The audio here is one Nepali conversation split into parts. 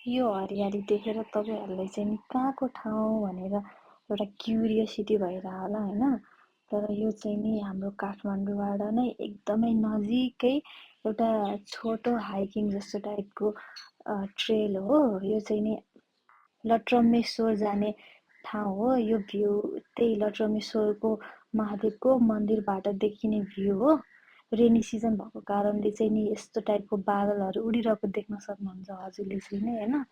यो हरियाली देखेर तपाईँहरूलाई चाहिँ नि कहाँको ठाउँ भनेर एउटा क्युरियोसिटी भइरह होला होइन। तर यो चाहिँ नि हाम्रो काठमाडौँबाट नै एकदमै नजिकै एउटा छोटो हाइकिङ जस्तो टाइपको ट्रेल हो। यो चाहिँ नि लट्रम्मेश्वर जाने ठाउँ हो। यो भ्यू त्यही लट्रम्मेश्वरको महादेवको मन्दिरबाट देखिने भ्यू हो। रेनी सिजन भएको कारणले चाहिँ नि यस्तो टाइपको बादलहरू उडिरहेको देख्न सक्नुहुन्छ हजुरले चाहिँ नि होइन।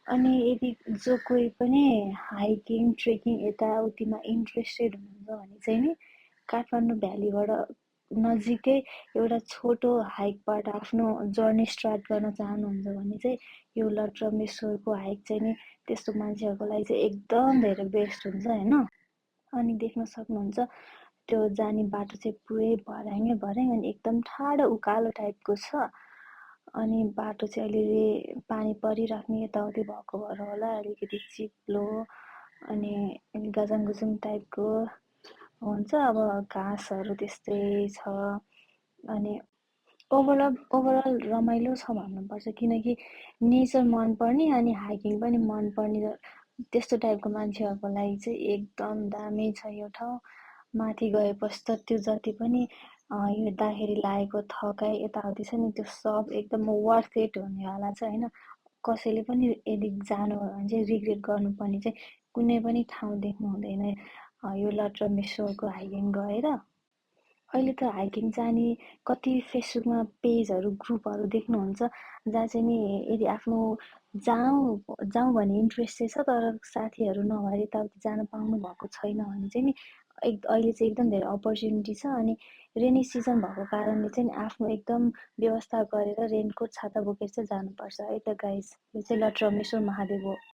अनि यदि जो कोही पनि हाइकिङ ट्रेकिङ यताउतिमा इन्ट्रेस्टेड हुनुहुन्छ भने चाहिँ नि काठमाडौँ भ्यालीबाट नजिकै एउटा छोटो हाइकबाट आफ्नो जर्नी स्टार्ट गर्न चाहनुहुन्छ भने चाहिँ यो लट्रम्मेश्वरको हाइक चाहिँ नि त्यस्तो मान्छेहरूको लागि चाहिँ एकदम धेरै बेस्ट हुन्छ होइन। अनि देख्न सक्नुहुन्छ त्यो जाने बाटो चाहिँ पुरै भर्याङै भर्याङ अनि एकदम ठाडो उकालो टाइपको छ। अनि बाटो चाहिँ अलिअलि पानी परिराख्ने यताउति भएको भएर होला अलिकति चिप्लो अनि गजाङगुजुङ टाइपको हुन्छ। अब घाँसहरू त्यस्तै छ अनि ओभरअल रमाइलो छ भन्नुपर्छ किनकि नेचर मनपर्ने अनि हाइकिङ पनि मनपर्ने त्यस्तो टाइपको मान्छेहरूको लागि चाहिँ एकदम दामी छ यो ठाउँ। माथि गएपछि त त्यो जति पनि हिँड्दाखेरि लागेको थकाइ यताउति छ नि त्यो सब एकदम वर्थ इट हुनेवाला छ होइन। कसैले पनि यदि जानु भयो भने चाहिँ रिग्रेट गर्नुपर्ने चाहिँ कुनै पनि ठाउँ देख्नु हुँदैन यो लट्रम्मेश्वरको हाइकिङ गएर। अहिले त हाइकिङ जाने कति फेसबुकमा पेजहरू ग्रुपहरू देख्नुहुन्छ जहाँ चाहिँ नि यदि आफ्नो जाउँ जाउँ भन्ने इन्ट्रेस्ट चाहिँ छ तर साथीहरू नभएर यताउति जान पाउनु भएको छैन भने चाहिँ नि अहिले चाहिँ एकदम धेरै अपर्च्युनिटी छ। अनि रेनी सिजन भएको कारणले चाहिँ नि आफ्नो एकदम व्यवस्था गरेर रेनकोट छाता बोकेर चाहिँ जानुपर्छ है त गाइस। यो चाहिँ लट्रम्मेश्वर महादेव हो।